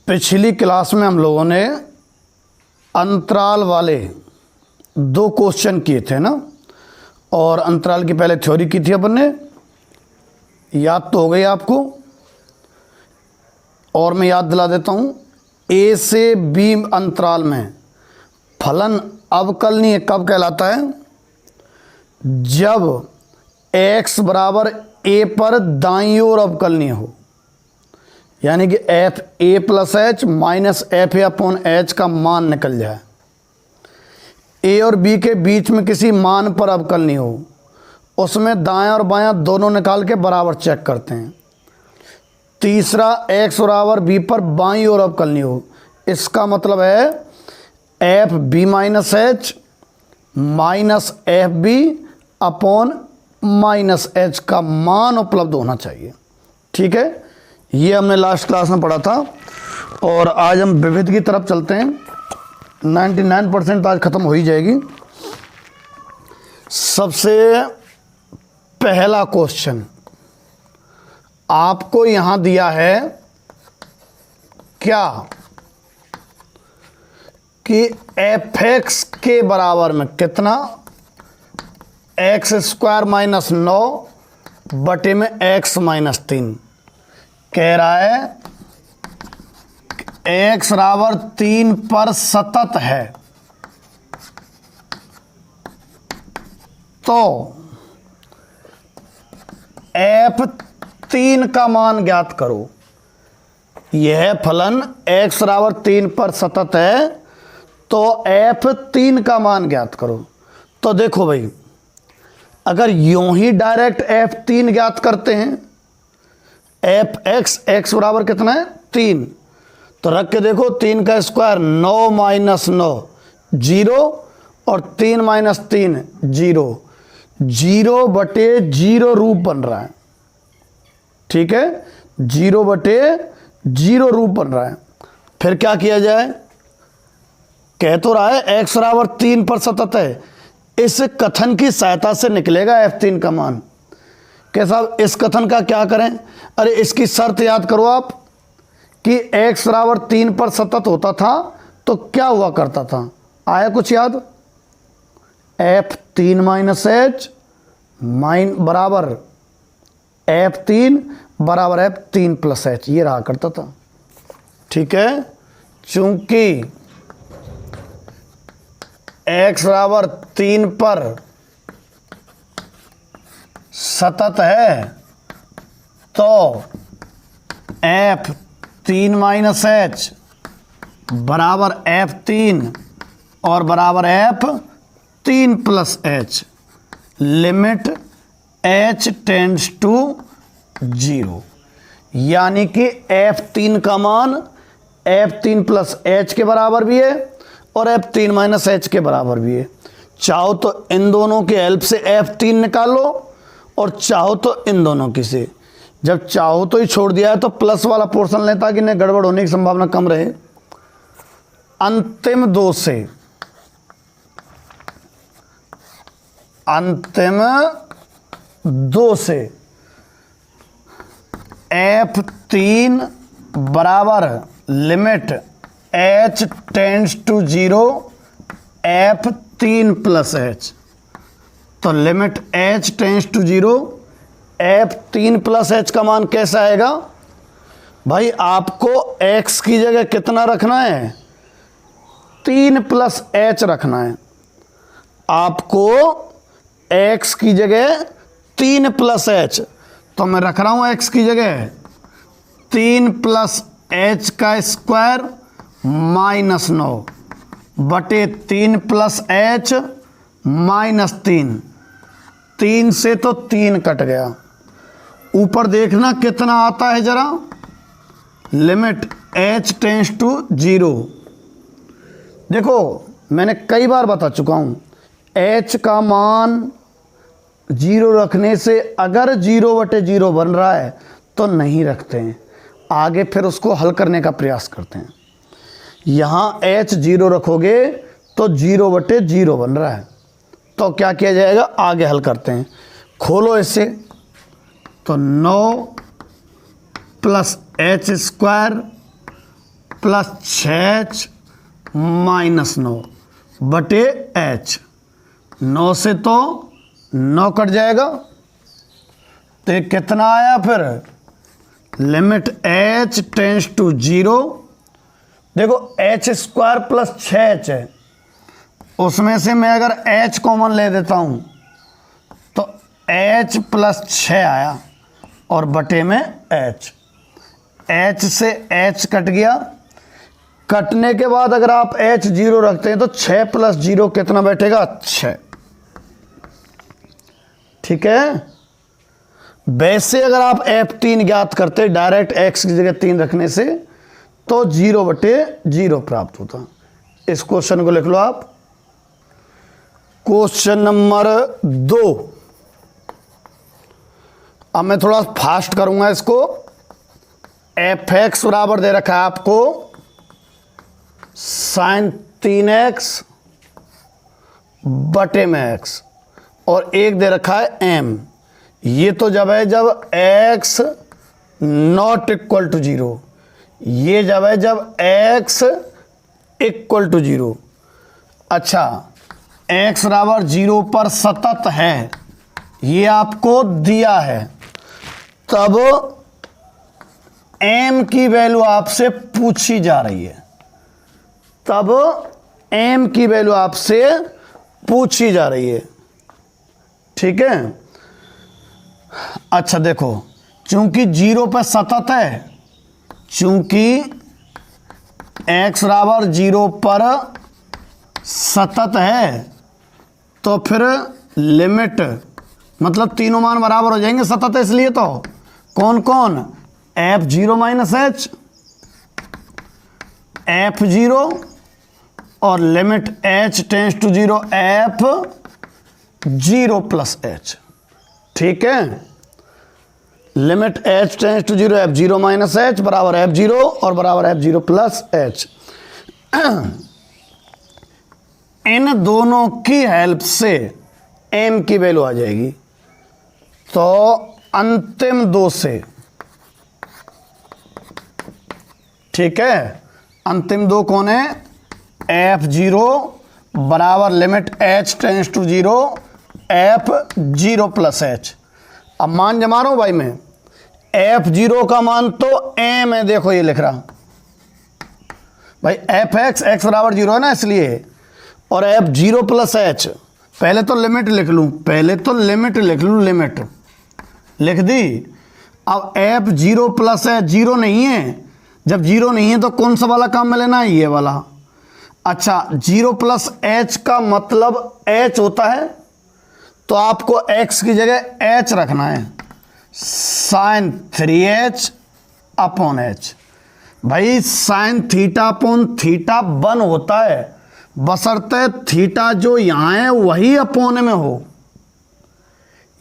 पिछली क्लास में हम लोगों ने अंतराल वाले 2 क्वेश्चन किए थे ना, और अंतराल की पहले थ्योरी की थी अपन ने, याद तो हो गई आपको। और मैं याद दिला देता हूँ, ए से बी अंतराल में फलन अवकलनीय कब कहलाता है? जब x बराबर a पर दाईं ओर अवकलनीय हो, यानी कि F A plus H minus F A upon H का मान निकल जाए। ए और बी के बीच में किसी मान पर अवकलनीय हो, उसमें दायां और बायां दोनों निकाल के बराबर चेक करते हैं। तीसरा x बराबर b पर बाईं ओर अवकलनीय हो, इसका मतलब है F B minus H minus F B upon minus H का मान उपलब्ध होना चाहिए। ठीक है, ये हमने लास्ट क्लास में पढ़ा था। और आज हम विविध की तरफ चलते हैं। 99% आज ख़त्म हो ही जाएगी। सबसे पहला क्वेश्चन आपको यहाँ दिया है क्या कि एफ एक्स के बराबर में कितना, एक्स स्क्वायर माइनस 9 बटे में एक्स माइनस 3 कह रहा है एक्स बराबर 3 पर सतत है। तो एफ 3 का मान ज्ञात करो। यह फलन एक्स बराबर 3 पर सतत है, तो एफ 3 का मान ज्ञात करो। तो देखो भाई, अगर यूं ही डायरेक्ट एफ 3 ज्ञात करते हैं, एफ एक्स, एक्स बराबर कितना है 3, तो रख के देखो 3 का स्क्वायर 9 माइनस 9 0 और 3 माइनस 3 0, 0 बटे 0 रूप बन रहा है। ठीक है, 0 बटे 0 रूप बन रहा है। फिर क्या किया जाए? कह तो रहा है एक्स बराबर 3 पर सतत है, इस कथन की सहायता से निकलेगा एफ 3 का मान। कैसा? इस कथन का क्या करें? अरे इसकी शर्त याद करो आप कि x बराबर 3 पर सतत होता था तो क्या हुआ करता था? आया कुछ याद? एफ 3 माइनस एच बराबर एफ 3 बराबर एफ 3 प्लस एच, ये रहा करता था। ठीक है, चूंकि x बराबर 3 पर सतत है, तो एफ 3 माइनस एच बराबर एफ 3 और बराबर F 3 plus H, limit H tends to 0, यानी कि एफ 3 का मान एफ 3 प्लस एच के बराबर भी है और एफ 3 माइनस एच के बराबर भी है। चाहो तो इन दोनों के हेल्प से एफ 3 निकाल लो, और चाहो तो इन दोनों की से। जब चाहो तो ही छोड़ दिया है तो प्लस वाला पोर्शन लें ताकि इन्हें गड़बड़ होने की संभावना कम रहे। अंतिम दो से एफ 3 बराबर limit H tends to 0 F 3 plus H, तो limit H tends to 0 F 3 plus H का मान कैसा आएगा? भाई आपको x की जगह कितना रखना है? 3 प्लस एच रखना है। आपको x की जगह 3 प्लस एच, तो मैं रख रहा हूं x की जगह 3 प्लस एच का स्क्वायर माइनस 9 बटे 3 प्लस एच माइनस 3 से तो 3 कट गया। ऊपर देखना कितना आता है जरा, लिमिट h टेंड्स टू 0। देखो मैंने कई बार बता चुका हूं, h का मान 0 रखने से अगर 0 बटे 0 बन रहा है तो नहीं रखते हैं, आगे फिर उसको हल करने का प्रयास करते हैं। यहाँ h 0 रखोगे तो 0 बटे 0 बन रहा है, तो क्या किया जाएगा? आगे हल करते हैं। खोलो इससे, तो 9 plus H square plus 6h minus 9 बटे h। 9 से तो 9 कट जाएगा, तो ये कितना आया फिर, लिमिट h टेंस टू 0। देखो h स्क्वायर प्लस 6h है, उसमें से मैं अगर h कॉमन ले देता हूं तो h प्लस 6 आया और बटे में h से h कट गया। कटने के बाद अगर आप h 0 रखते हैं तो 6 प्लस 0 कितना बैठेगा, 6। ठीक है। वैसे अगर आप f3 ज्ञात करते डायरेक्ट x की जगह 3 रखने से तो 0 बटे 0 प्राप्त होता। इस क्वेश्चन को लिख लो आप। क्वेश्चन नंबर 2, अब मैं थोड़ा फास्ट करूंगा इसको। fx बराबर दे रखा है आपको sin 3x बटे में x और एक दे रखा है m। ये तो जब है जब x नॉट इक्वल टू 0, ये जब है जब x इक्वल टू 0। अच्छा, x बराबर 0 पर सतत है, ये आपको दिया है, तब m की वैल्यू आपसे पूछी जा रही है, तब m की वैल्यू आपसे पूछी जा रही है। ठीक है। अच्छा देखो, चूंकि 0 पर सतत है, चूंकि x बराबर 0 पर सतत है, तो फिर लिमिट मतलब तीनों मान बराबर हो जाएंगे, सतत है इसलिए। तो कौन कौन, f0 माइनस h, f0 और limit h tends to 0 f0 plus h। ठीक है। Limit h tends to 0 f0 minus h बराबर f0 और बराबर f0 प्लस h। इन दोनों की हेल्प से m की वैल्यू आ जाएगी। तो अंतिम दो से, ठीक है, अंतिम दो कौन है, f0 बराबर limit h tends to 0 f0 plus h। अब मान जमा रहा हूं भाई मैं, f0 का मान तो m है, देखो ये लिख रहा भाई fx x बराबर 0 है ना इसलिए, और f0 प्लस h। पहले तो लिमिट लिख लूं, पहले तो लिमिट लिख लूं, लिमिट लिख दी। अब f0 प्लस h 0 नहीं है, जब 0 नहीं है तो कौन सा वाला काम में लेना है, ये वाला। अच्छा, 0 प्लस h का मतलब h होता है, तो आपको x की जगह h रखना है, साइन 3h अपॉन h। भाई साइन थीटा अपॉन थीटा 1 होता है, बशर्ते थीटा जो यहां है वही अपोन में हो।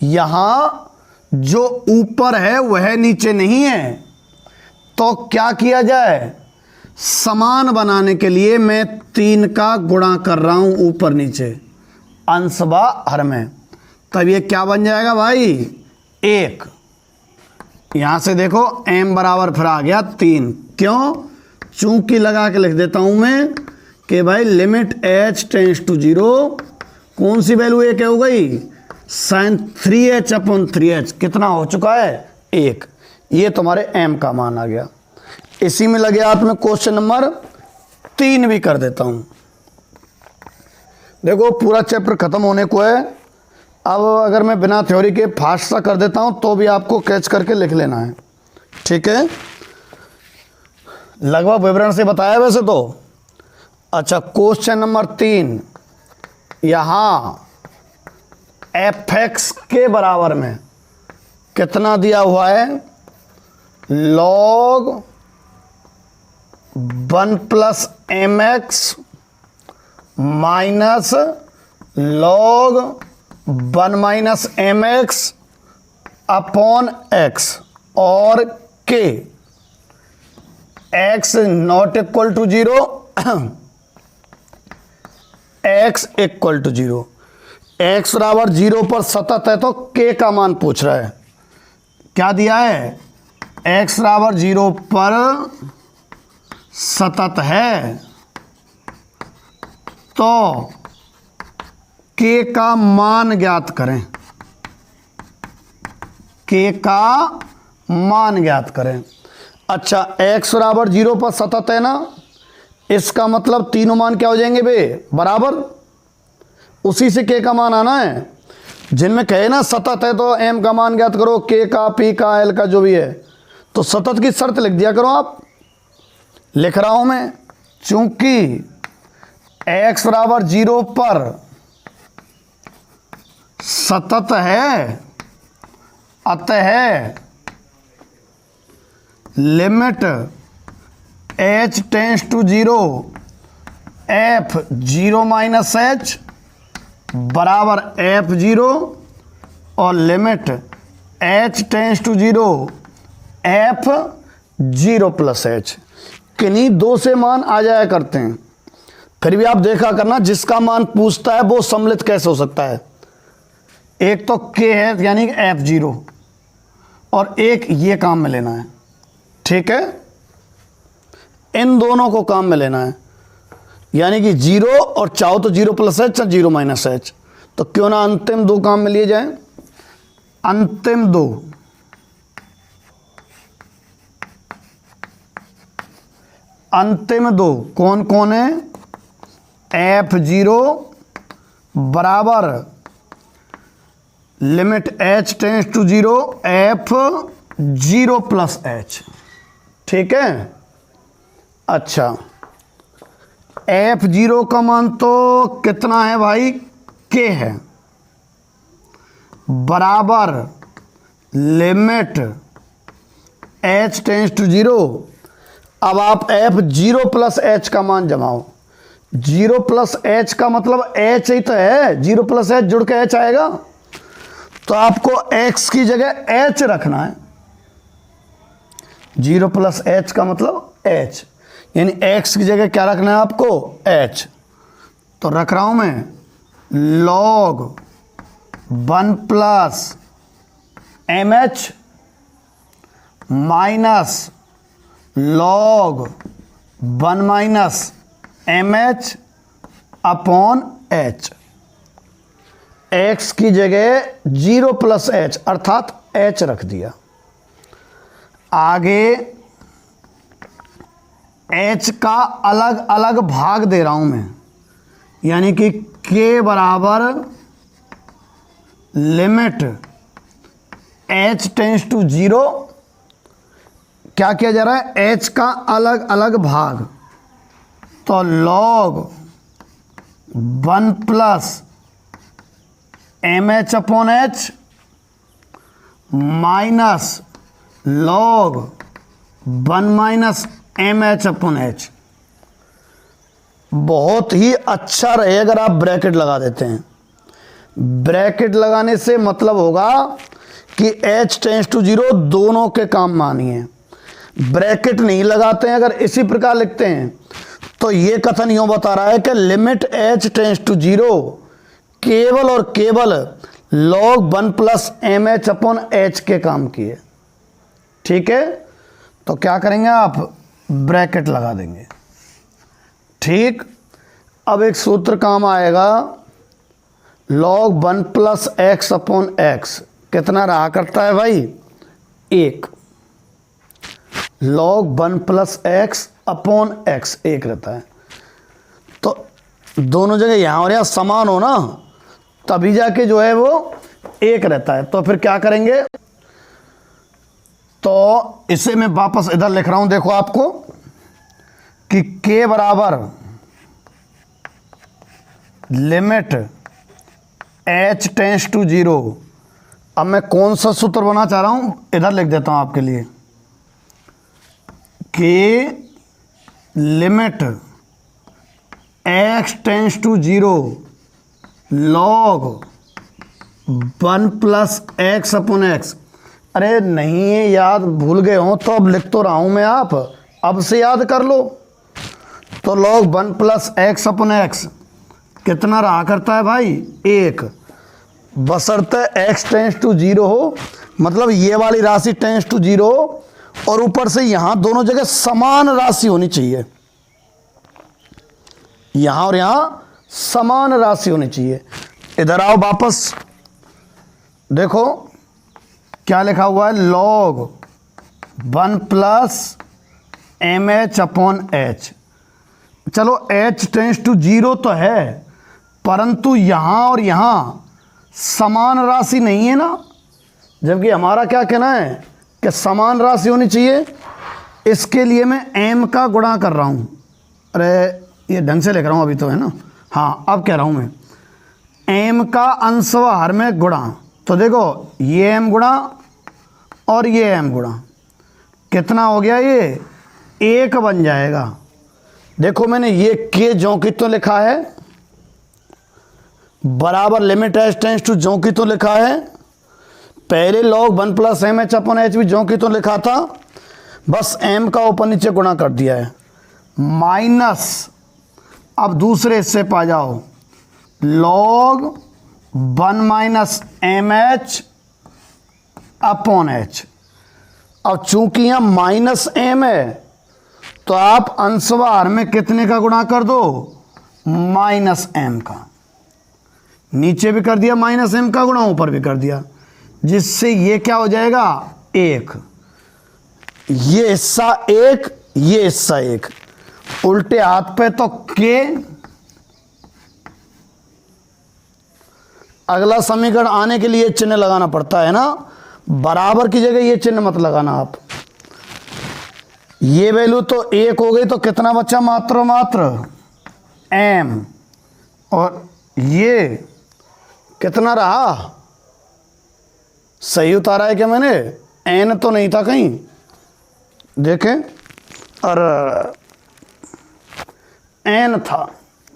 यहां जो ऊपर है वह नीचे नहीं है, तो क्या किया जाए, समान बनाने के लिए मैं 3 का गुणा कर रहा हूं ऊपर नीचे, अंश बा हर में। तब ये क्या बन जाएगा भाई, 1। यहां से देखो m बराबर फिर आ गया 3। क्यों, चूंकि लगा के लिख देता हूं मैं कि भाई लिमिट h टेंस टू 0, कौन सी वैल्यू 1 हो गई, साइन 3h अपॉन 3h कितना हो चुका है, 1। ये तुम्हारे m का मान आ गया। इसी में लगे हाथ में क्वेश्चन नंबर 3 भी कर देता हूं। देखो पूरा चैप्टर खत्म होने को है। अब अगर मैं बिना थ्योरी के फास्ट सा कर देता हूं तो भी आपको कैच करके लिख लेना है। ठीक है, लगभग विवरण से बताया वैसे तो। अच्छा, क्वेश्चन नंबर 3, यहां fx के बराबर में कितना दिया हुआ है, log 1 plus mx minus log 1 minus mx upon x और k, x not equal to 0, x equal to 0। x बराबर 0 पर सतत है तो k का मान पूछ रहा है। क्या दिया है, x बराबर 0 पर सतत है तो k का मान ज्ञात करें, k का मान ज्ञात करें। अच्छा, x बराबर 0 पर सतत है ना, इसका मतलब तीनों मान क्या हो जाएंगे बे, बराबर। उसी से k का मान आना है। जिनमें कहे ना सतत है तो m का मान ज्ञात करो, k का, p का, l का, जो भी है, तो सतत की शर्त लिख दिया करो आप। लिख रहा हूं मैं, चूंकि x बराबर 0 पर सतत है, अतः limit h tends to 0 f0 minus h बराबर f0 और limit h tends to 0 f0 plus h। किन्हीं दो से मान आ जाया करते हैं। फिर भी आप देखा करना, जिसका मान पूछता है वो सम्मिलित कैसे हो सकता है। एक तो k है यानी कि f0, और एक ये काम में लेना है, ठीक है। इन दोनों को काम में लेना है, यानी कि 0 और चाहो तो 0 प्लस h या 0 माइनस h। तो क्यों ना अंतिम दो काम में लिए जाएं। अंतिम दो, अंतिम दो कौन कौन है, f0 बराबर limit h tends to 0 f0 plus h, ठीक है। अच्छा, f0 का मान तो कितना है भाई, k है, बराबर लिमिट h टेंस टू 0। अब आप f0 प्लस h का मान जमाओ। 0 प्लस h का मतलब h ही तो है, 0 प्लस h जुड़ के h आएगा, तो आपको x की जगह h रखना है। 0 प्लस h का मतलब h, यानी x की जगह क्या रखना है आपको, h। तो रख रहा हूं मैं log 1 plus mh minus log 1 minus mh upon h। x की जगह 0 प्लस h अर्थात h रख दिया। आगे h का अलग अलग भाग दे रहा हूं मैं, यानी कि k बराबर लिमिट h टेंस टू 0। क्या किया जा रहा है, h का अलग अलग भाग, तो log 1 plus mh upon h minus log 1 minus mh upon h। बहुत ही अच्छा रहे अगर आप ब्रैकेट लगा देते हैं। ब्रैकेट लगाने से मतलब होगा कि h टेंस टू 0 दोनों के काम मानिए। ब्रैकेट नहीं लगाते हैं, अगर इसी प्रकार लिखते हैं तो ये कथन यूं बता रहा है कि लिमिट h टेंस टू 0 केवल और केवल log 1 plus mh upon h के काम की है, ठीक है। तो क्या करेंगे आप, ब्रैकेट लगा देंगे, ठीक। अब एक सूत्र काम आएगा, log 1 plus x upon x कितना रहा करता है भाई, 1। log 1 plus x upon x 1 रहता है। तो दोनों जगह यहाँ और यहाँ समान हो ना, तभी जाके जो है वो 1 रहता है। तो फिर क्या करेंगे, तो इसे मैं वापस इधर लिख रहा हूं, देखो आपको कि k बराबर लिमिट h टेंस टू 0। अब मैं कौन सा सूत्र बना चाह रहा हूं, इधर लिख देता हूं आपके लिए, k limit x tends to 0 log 1 plus x upon x। अरे नहीं याद, भूल गए हो तो अब लिख तो रहा हूं मैं, आप अब से याद कर लो। तो log 1 plus x upon x कितना रहा करता है भाई, 1, बशर्ते x टेंस टू 0 हो, मतलब ये वाली राशि टेंस टू 0 हो और ऊपर से यहां दोनों जगह समान राशि होनी चाहिए, यहां और यहां समान राशि होनी चाहिए। इधर आओ वापस, देखो क्या लिखा हुआ है, log 1 plus M H upon H. चलो h टेंस टू 0 तो है, परंतु यहां और यहां समान राशि नहीं है ना, जबकि हमारा क्या कहना है कि समान राशि होनी चाहिए। इसके लिए मैं m का गुणा कर रहा हूं। अरे ये ढंग से लिख रहा हूं अभी तो, है ना। हाँ अब कह रहा हूं मैं m का अंश व हर में गुणा। तो देखो ये m गुणा और ये m गुणा, कितना हो गया, ये 1 बन जाएगा। देखो मैंने ये के ज्यों की तो लिखा है, बराबर लिमिट h टेंस टू ज्यों की तो लिखा है, पहले log 1 plus M H upon H भी ज्यों की तो लिखा था, बस m का ऊपर नीचे गुणा कर दिया है। माइनस, अब दूसरे हिस्से पा जाओ, log 1 minus M H upon H. अब चूंकि यहां माइनस एम है तो आप अंशवार में कितने का गुणा कर दो, माइनस एम का। नीचे भी कर दिया माइनस एम का गुणा, ऊपर भी कर दिया, जिससे ये क्या हो जाएगा, 1। ये हिस्सा 1, ये हिस्सा 1, उल्टे हाथ पे तो के। अगला समीकरण आने के लिए चिन्ह लगाना पड़ता है ना, बराबर की जगह ये चिन्ह मत लगाना आप। ये वैल्यू तो 1 हो गई, तो कितना बचा, मात्र m, और ये कितना रहा, सही उतारा है क्या मैंने, n तो नहीं था कहीं, देखें, और n था,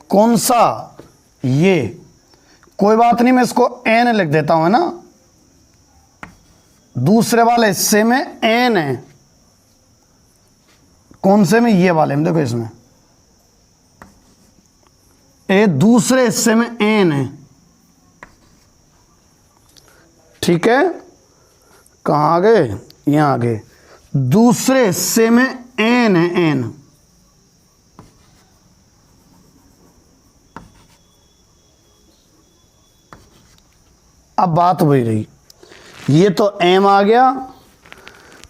कौन सा, ये, कोई बात नहीं, मैं इसको n लिख देता हूं, है ना। दूसरे वाले हिस्से में n है, कौन से में, ये वाले में, देखो इसमें ए, दूसरे हिस्से में n है, ठीक है। कहाँ आ गए, यहां आ गए, दूसरे हिस्से में n है, n। अब बात वही रही, ये तो m आ गया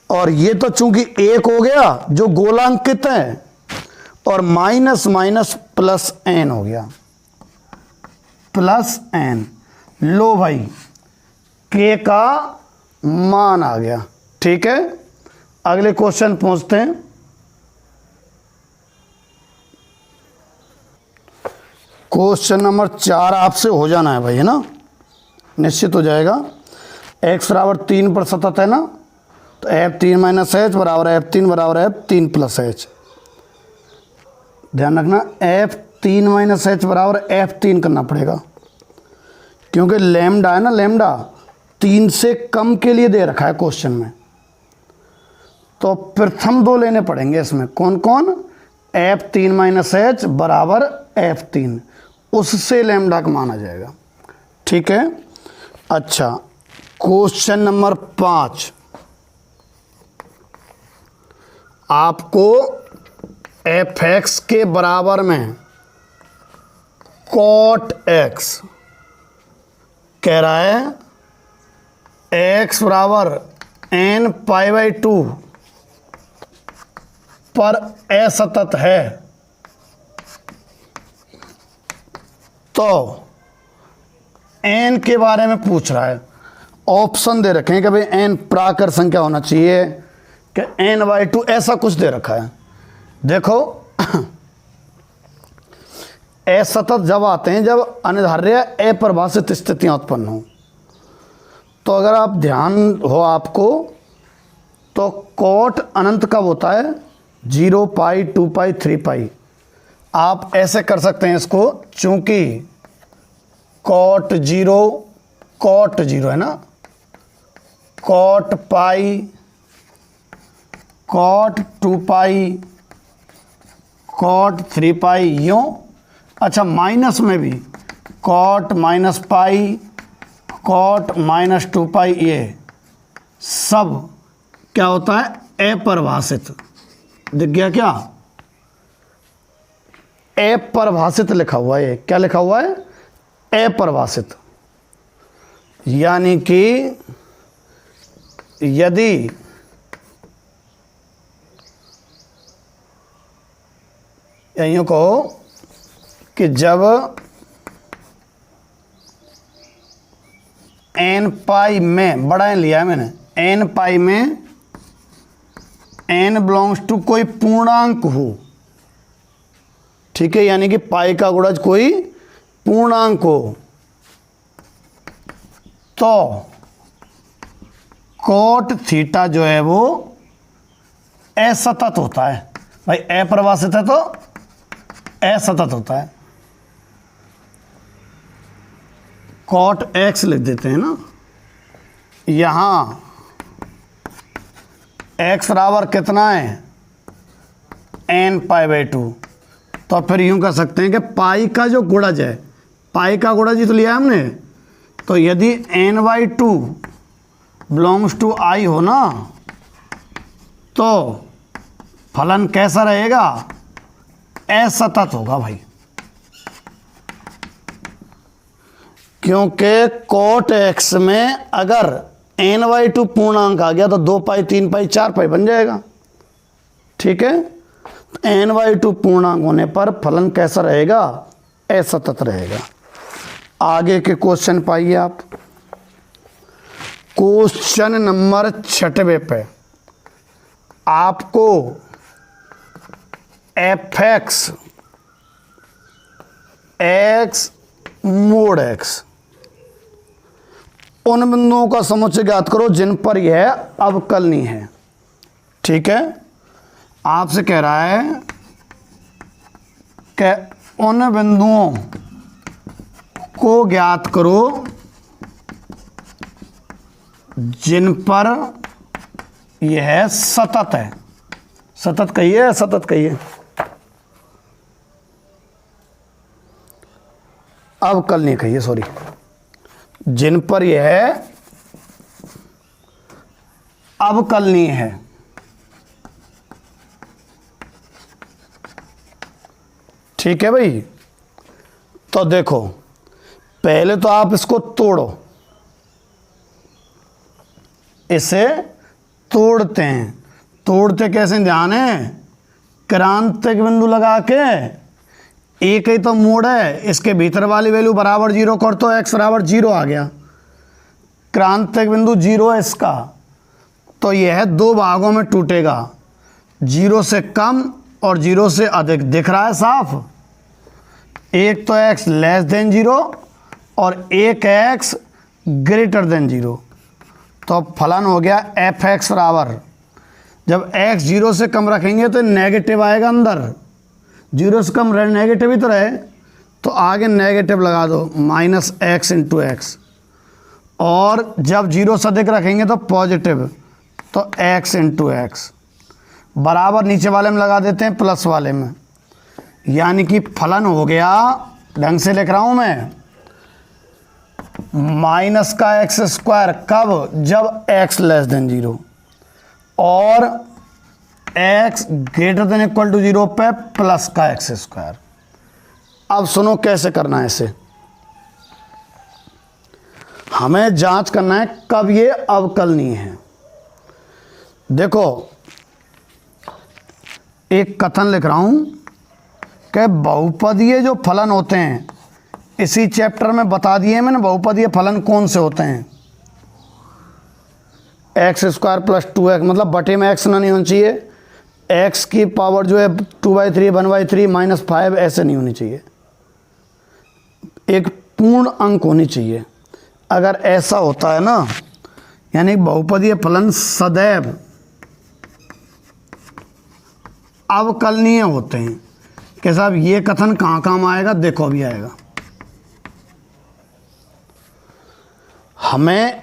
और ये तो चूंकि 1 हो गया जो गोलांकित है, और माइनस माइनस प्लस n हो गया, प्लस n। लो भाई k का मान आ गया, ठीक है। अगले क्वेश्चन पहुंचते हैं। क्वेश्चन नंबर 4 आपसे हो जाना है भाई, है ना, निश्चित हो जाएगा। x बराबर 3 पर सतत है ना, तो f3 माइनस एच बराबर f3 बराबर f3 प्लस एच। ध्यान रखना f3 माइनस एच बराबर f3 करना पड़ेगा, क्योंकि लैम्डा है ना, लैम्डा 3 से कम के लिए दे रखा है क्वेश्चन में, तो प्रथम 2 लेने पड़ेंगे इसमें। कौन कौन, f3 माइनस एच बराबर f3, उससे लैम्डा का मान आ जाएगा, ठीक है। अच्छा, क्वेश्चन नंबर 5, आपको f(x) के बराबर में cot x कह रहा है, x बराबर n π/2 पर असतत है, तो n के बारे में पूछ रहा है। ऑप्शन दे रखे हैं कि भाई n प्राकर संख्या होना चाहिए कि n/2, ऐसा कुछ दे रखा है। देखो असतत जब आते हैं जब अनिर्धार्य अपरिभाषित स्थितियां उत्पन्न हो, तो अगर आप ध्यान हो आपको, तो कॉट अनंत कब होता है, 0 पाई 2 पाई 3 पाई। आप ऐसे कर सकते हैं इसको, चूंकि कॉट 0 है ना, cot pi, cot 2 pi, cot 3 pi, यूं। अच्छा, माइनस में भी cot minus pi, cot minus 2 pi, ये सब क्या होता है, अपरिभाषित दिख गया क्या? अपरिभाषित लिखा हुआ है। क्या लिखा हुआ है? अपरिभाषित। यानी कि यदि यूं कहो कि जब n पाई में, बड़ा n लिया है मैंने, n पाई में n बिलोंग्स टू कोई पूर्णांक हो, ठीक है, यानी कि पाई का गुणज कोई पूर्णांक हो, तो कोट थीटा जो है वो असतत होता है। भाई अपरिभाषित है तो असतत होता है। कॉट एक्स लिख देते हैं ना, यहां एक्स बराबर कितना है? n pi by 2। तो फिर यूं कर सकते हैं कि पाई का जो गुणज है, पाई का गुणज ही तो लिया है हमने, तो यदि n बाई 2 बिलोंग्स टू आई हो ना, तो फलन कैसा रहेगा? असतत होगा भाई, क्योंकि कोट एक्स में अगर n बाई 2 पूर्णांक आ गया तो 2 पाई 3 पाई 4 पाई बन जाएगा, ठीक है। तो n बाई 2 पूर्णांक होने पर फलन कैसा रहेगा? असतत रहेगा। आगे के क्वेश्चन पाइए आप। क्वेश्चन नंबर 6 पे आपको fx x मोड x उन बिंदुओं का समुच्चय ज्ञात करो जिन पर यह अवकलनीय है, ठीक है। आपसे कह रहा है कि उन बिंदुओं को ज्ञात करो जिन पर यह सतत है। सतत कहिए, सतत कहिए, अवकलनीय कहिए, सॉरी, जिन पर यह अवकलनीय है। ठीक है भाई। तो देखो, पहले तो आप इसको तोड़ो, इसे तोड़ते हैं। तोड़ते कैसे? ध्यान है, क्रांतिक बिंदु लगा के, एक ही तो मोड है, इसके भीतर वाली वैल्यू बराबर 0 कर तो x बराबर 0 आ गया। क्रांतिक बिंदु 0 है इसका, तो यह 2 भागों में टूटेगा, 0 से कम और 0 से अधिक। दिख रहा है साफ? एक तो x लेस देन 0 और एक x ग्रेटर देन 0। तो फलन हो गया fx बराबर, जब x 0 से कम रखेंगे तो नेगेटिव आएगा अंदर, 0 से कम रहे, नेगेटिव ही तो रहे, तो आगे नेगेटिव लगा दो, माइनस x इंटू एक्स। और जब 0 से अधिक रखेंगे तो पॉजिटिव, तो x इंटू एक्स बराबर नीचे वाले में लगा देते हैं प्लस वाले में। यानी कि फलन हो गया, ढंग से लिख रहा हूं मैं, माइनस का एक्स स्क्वायर। कब? जब x लेस देन 0 और x greater than equal to 0 पे प्लस का एक्स स्क्वायर। अब सुनो कैसे करना है इसे। हमें जांच करना है कब ये अवकलनीय है। देखो, एक कथन लिख रहा हूं कि बहुपदीय जो फलन होते हैं, इसी चैप्टर में बता दिए मैंने बहुपदीय फलन कौन से होते हैं। एक्स स्क्वायर प्लस 2x, मतलब बटे में x ना नहीं होना चाहिए, x की पावर जो है 2/3 1/3 -5 ऐसे नहीं होनी चाहिए, एक पूर्ण अंक होनी चाहिए। अगर ऐसा होता है ना, यानी बहुपदीय फलन सदैव अवकलनीय होते हैं। कि साहब ये कथन कहाँ काम आएगा? देखो अभी आएगा। हमें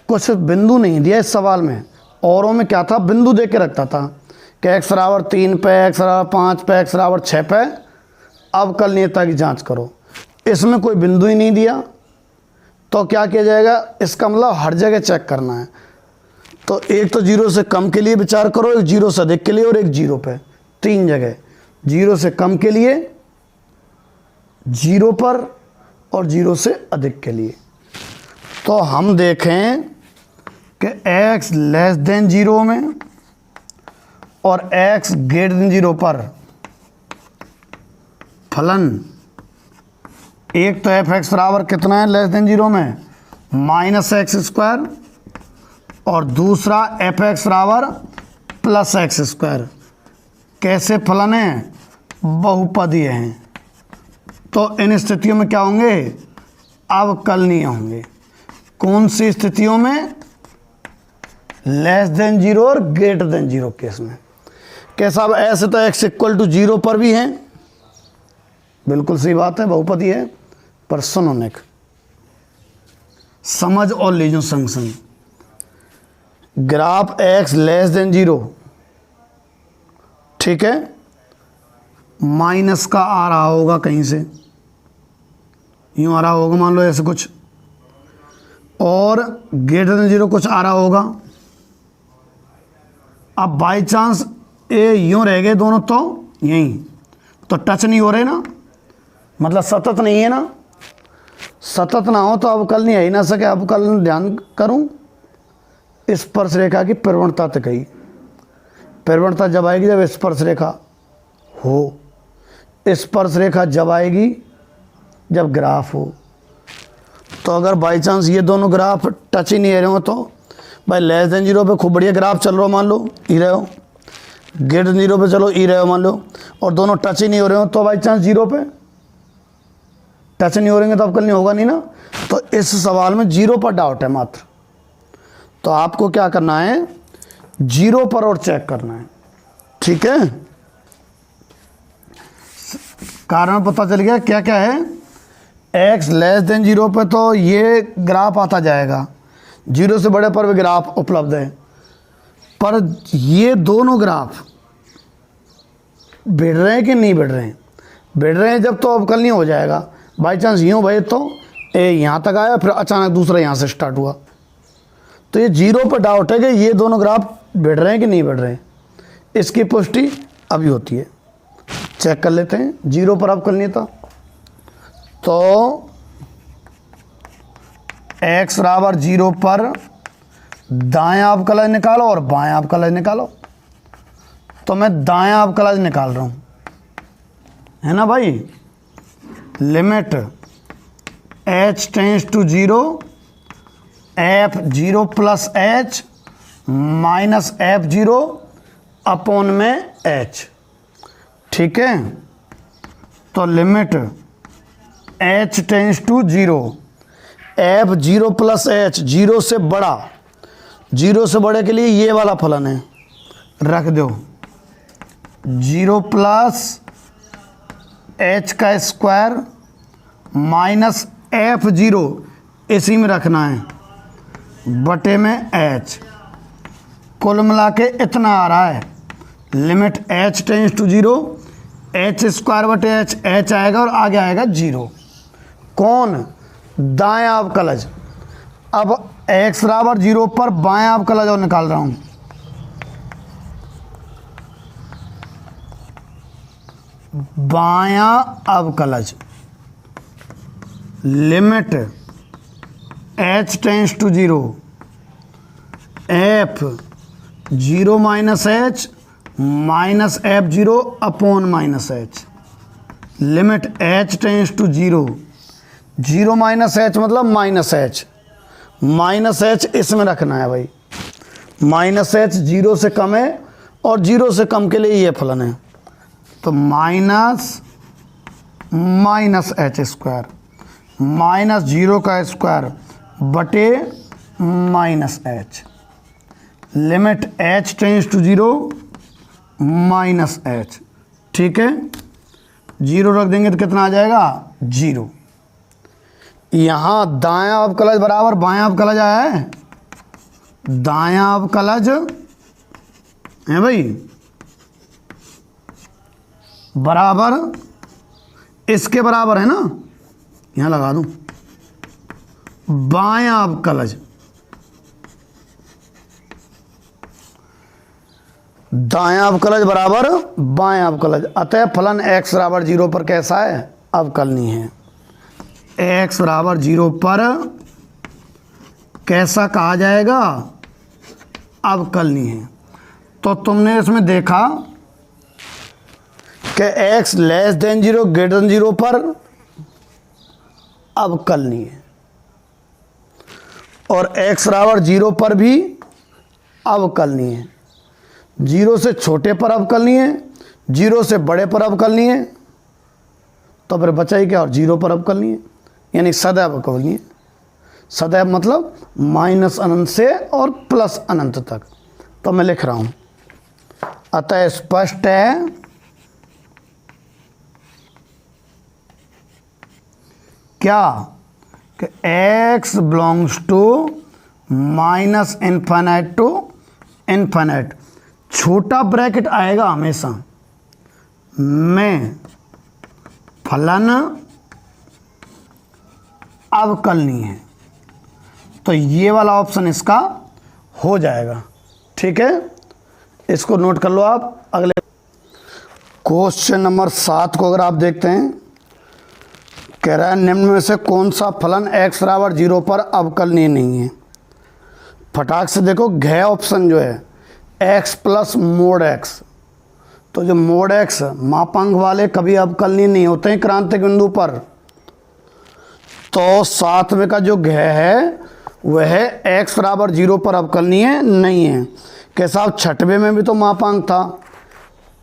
कुछ बिंदु नहीं दिया इस सवाल में, औरों में क्या था, बिंदु दे के रखता था कि x बराबर 3 पे, x बराबर 5 पे, x बराबर 6 पे अवकलनीयता की जांच करो। इसमें कोई बिंदु ही नहीं दिया, तो क्या किया जाएगा? इसका मतलब हर जगह चेक करना है। तो एक तो जीरो से कम के लिए विचार करो, एक जीरो से अधिक के लिए और एक जीरो पे, तीन जगह, जीरो से कम के लिए, जीरो पर और जीरो से अधिक के लिए। तो हम देखें कि x लेस देन जीरो में और x ग्रेटर देन जीरो पर फलन, एक तो एफ एक्स बराबर कितना है लेस देन जीरो में माइनस एक्स स्क्वायर, और दूसरा एफ एक्स बराबर प्लस एक्स स्क्वायर। कैसे फलन है? बहुपदीय हैं। तो इन स्थितियों में क्या होंगे? अवकलनीय होंगे। कौन सी स्थितियों में? लेस देन जीरो और ग्रेटर देन जीरो केस में। कैसा? अब ऐसे तो x इक्वल टू जीरो पर भी हैं, बिल्कुल सही बात है, बहुपदी है, पर सुनो निक, समझ और लीजो संग संग। Graph x less than zero, ठीक है, माइनस का आ रहा होगा कहीं से, यूं आ रहा होगा मान लो ऐसे कुछ, और ग्रेटर देन जीरो कुछ आ रहा होगा। अब बाई चांस ये यूं रह गए दोनों, तो यहीं तो टच नहीं हो रहे ना, मतलब सतत नहीं है ना। सतत ना हो तो अवकल नहीं आ ही ना सके। अवकल ध्यान करूं, स्पर्श रेखा की प्रवणता तक गई। प्रवणता जब आएगी जब स्पर्श रेखा हो, स्पर्श रेखा जब आएगी जब ग्राफ हो। तो अगर बाई चांस ये दोनों ग्राफ टच ही नहीं रहे हो तो भाई लेस देन जीरो पे खूब बढ़िया ग्राफ चल रहा हो, मान लो ई रहे हो, ग्रेटर देन जीरो पे चलो ई रहे हो मान लो, और दोनों टच ही नहीं हो रहे हो, तो बाई चांस जीरो पे टच नहीं हो रहेंगे तो अवकल नहीं होगा नहीं ना। तो इस सवाल में जीरो पर डाउट है मात्र, तो आपको क्या करना है? जीरो पर और चेक करना है, ठीक है। कारण पता चल गया क्या क्या है। x लेस देन जीरो पे तो ये ग्राफ आता जाएगा, जीरो से बड़े पर भी ग्राफ उपलब्ध है, पर ये दोनों ग्राफ बढ़ रहे हैं कि नहीं बढ़ रहे हैं? बढ़ रहे हैं जब तो अवकल नहीं हो जाएगा। बाई चांस यूँ भाई तो ए यहाँ तक आया, फिर अचानक दूसरा यहाँ से स्टार्ट हुआ, तो ये जीरो पर डाउट है कि ये दोनों ग्राफ बढ़ रहे हैं कि नहीं बढ़ रहे हैं। इसकी पुष्टि अभी होती है, चेक कर लेते हैं। जीरो पर अवकल नहीं था तो x बराबर जीरो पर दायां अवकलज निकालो और बायां अवकलज निकालो। तो मैं दायां अवकलज निकाल रहा हूँ, है ना भाई। Limit h tends to zero F zero plus H minus F zero upon में h, ठीक है। तो limit h tends to zero F zero plus H, zero से बड़ा, जीरो से बड़े के लिए ये वाला फलन है, रख दो जीरो प्लस एच का स्क्वायर माइनस एफ जीरो, इसी में रखना है बटे में एच। कुल मिला के इतना आ रहा है, limit H tends to zero H square बटे एच, एच आएगा और आगे आएगा जीरो। कौन? दायां अवकलज। अब x बराबर जीरो पर बायां अवकलज और निकाल रहा हूं। बायां अवकलज limit h tends to zero F zero minus H minus F zero upon minus H. Limit h tends to zero, zero minus H मतलब माइनस एच, माइनस एच इसमें रखना है भाई। माइनस एच जीरो से कम है और जीरो से कम के लिए ये फलन है, तो minus minus H square minus zero का स्क्वायर बटे minus H. Limit H tends to zero minus H, ठीक है। जीरो रख देंगे तो कितना आ जाएगा? जीरो। यहाँ दायां अवकलज बराबर बायां अवकलज आया है, दायां अवकलज है भाई बराबर इसके बराबर है ना, यहाँ लगा दूं बायां अवकलज दायां अवकलज बराबर बायां अवकलज, अतः फलन x बराबर 0 पर कैसा है? अवकलनीय है। x बराबर 0 पर कैसा कहा जाएगा? अवकलनीय है। तो तुमने इसमें देखा कि x less than 0 greater than 0 पर अवकलनीय है, और x बराबर 0 पर भी अवकलनीय है। 0 से छोटे पर अवकलनीय है, 0 से बड़े पर अवकलनीय है, तो फिर बचा ही क्या? और 0 पर अवकलनीय है, यानी सदैव अवकलनीय है। सदैव मतलब माइनस अनंत से और प्लस अनंत तक। तो मैं लिख रहा हूं, अतः स्पष्ट है क्या कि x belongs to minus infinite to infinite, छोटा ब्रैकेट आएगा हमेशा में फलन अवकलनीय है। तो ये वाला ऑप्शन इसका हो जाएगा। ठीक है, इसको नोट कर लो आप। अगले क्वेश्चन नंबर 7 को अगर आप देखते हैं, कह रहा है निम्न में से कौन सा फलन x बराबर 0 पर अवकलनीय नहीं है? फटाक से देखो, घ ऑप्शन जो है x प्लस मोड x, तो जो मोड x मापांक वाले कभी अवकलनीय नहीं होते हैं क्रांतिक बिंदु पर। तो 7वें का जो घ है वह x बराबर 0 पर अवकलनीय नहीं है। कि साहब 6वें में भी तो मापांक था,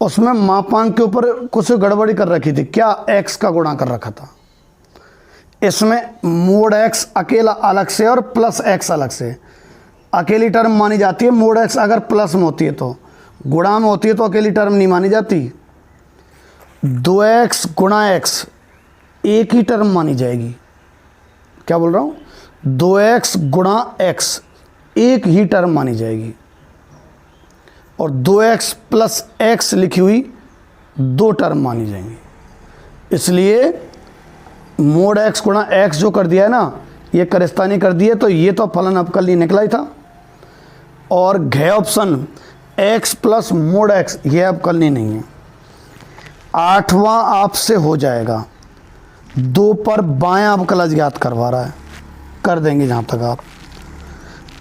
उसमें मापांक के ऊपर कुछ गड़बड़ी कर रखी थी, क्या? x का गुणा कर रखा था। इसमें मोड x अकेला अलग से और प्लस x अलग से अकेली टर्म मानी जाती है। मोड x अगर प्लस में होती है तो, गुणा में होती है तो अकेली टर्म नहीं मानी जाती। 2x गुणा x एक ही टर्म मानी जाएगी। क्या बोल रहा हूँ? 2x गुणा x एक ही टर्म मानी जाएगी, और 2x प्लस x लिखी हुई 2 टर्म मानी जाएंगी। इसलिए मोड x गुणा x जो कर दिया है ना, ये करिस्तानी कर दिए, तो ये तो फलन अवकलनीय निकला ही था। और घ option x plus mode x ये अवकलनीय नहीं है। 8वां आपसे हो जाएगा, 2 पर बायां अवकलज ज्ञात करवा रहा है, कर देंगे जहां तक आप।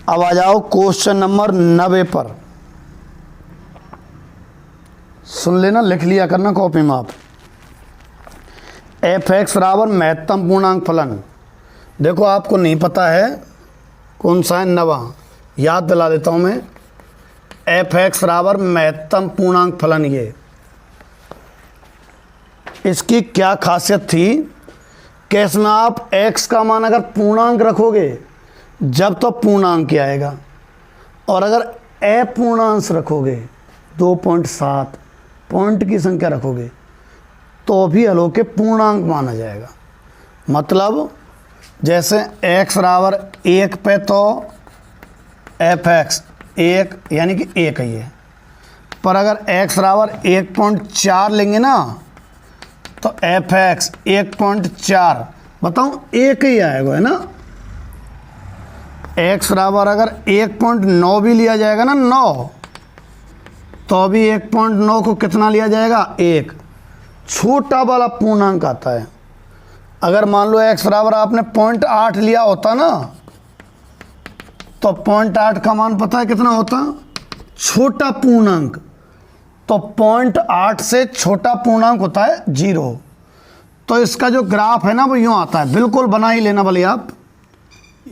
अब आ जाओ क्वेश्चन नंबर 90 पर। सुन लेना, लिख लिया करना कॉपी में आप। f(x) बराबर महत्तम पूर्णांक फलन। देखो आपको नहीं पता है कौन सा है, 90, याद दिला देता हूं मैं। f(x) बराबर महत्तम पूर्णांक फलन, ये इसकी क्या खासियत थी कि इसमें आप x का मान अगर पूर्णांक रखोगे जब तो पूर्णांक ही आएगा, और अगर अपूर्णांश रखोगे 2.7 पॉइंट की संख्या रखोगे तो भी हल होके पूर्णांक माना जाएगा। मतलब जैसे x बराबर 1 पे तो f(x) 1 यानी कि 1 ही है, पर अगर x बराबर 1.4 लेंगे ना तो f(x) 1.4 बताऊं 1 ही आएगा, है ना। x बराबर अगर 1.9 भी लिया जाएगा ना, 9, तो भी 1.9 को कितना लिया जाएगा? 1। छोटा वाला पूर्णांक आता है। अगर मान लो x बराबर आपने 0.8 लिया होता ना, तो 0.8 का मान पता है कितना होता? छोटा पूर्णांक। तो 0.8 से छोटा पूर्णांक होता है 0। तो इसका जो ग्राफ है ना वो यूं आता है, बिल्कुल बना ही लेना वाले आप,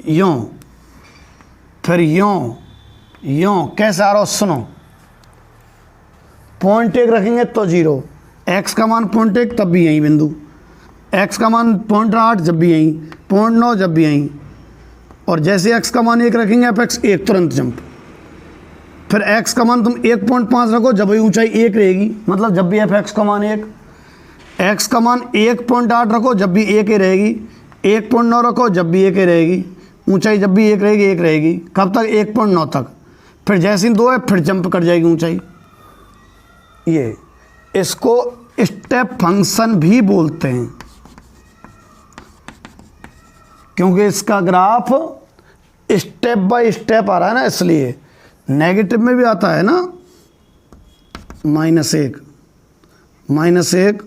यूं, फिर यूं, यूं। कैसे आ रहा हो सुनो, 0.1 रखेंगे तो 0, x का मान 0.1 तब भी यही बिंदु, x का मान 0.8 जब भी यहीं, 0.9 जब भी यहीं, और जैसे x का मान 1 रखेंगे f(x) 1 तुरंत जंप। फिर x का मान तुम 1.5 रखो, जब भी ऊंचाई 1 रहेगी, मतलब जब भी f(x) का मान 1, x का मान 1.8 रखो जब भी 1 ही रहेगी, 1.9 रखो जब भी 1 ही रहेगी, ऊंचाई जब भी 1 रहेगी 1 रहेगी। कब तक? 1.9 तक। फिर जैसे ही 2 है फिर जंप कर जाएगी ऊंचाई। ये इसको स्टेप फंक्शन भी बोलते हैं, क्योंकि इसका ग्राफ स्टेप बाय स्टेप आ रहा है ना, इसलिए नेगेटिव में भी आता है ना, -1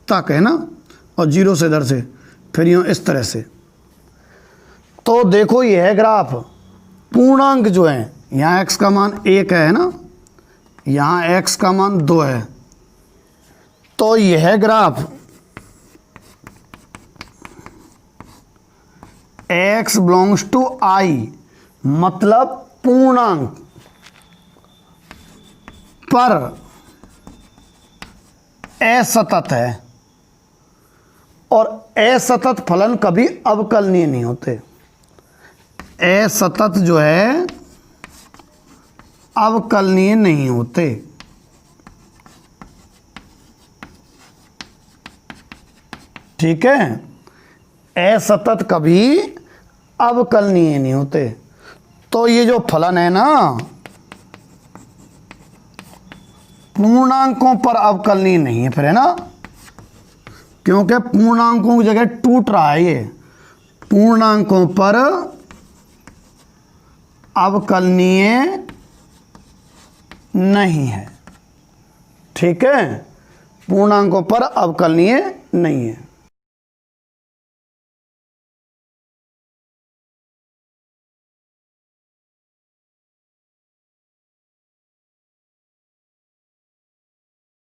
तक है ना, और 0 से इधर से फिर यूँ इस तरह से। तो देखो यह ग्राफ पूर्णांक जो है, यहाँ x का मान 1 है ना, यहाँ x का मान 2 है, तो यह graph x belongs to I, मतलब पूर्णांक पर असतत है, और असतत फलन कभी अवकलनीय नहीं होते। असतत जो है अवकलनीय नहीं होते। ठीक है, असतत कभी अवकलनीय नहीं होते। तो ये जो फलन है ना, पूर्णांकों पर अवकलनीय नहीं है फिर, है ना, क्योंकि पूर्णांकों की जगह टूट रहा है, ये पूर्णांकों पर अवकलनीय नहीं है। ठीक है, पूर्णांकों पर अवकलनीय नहीं है।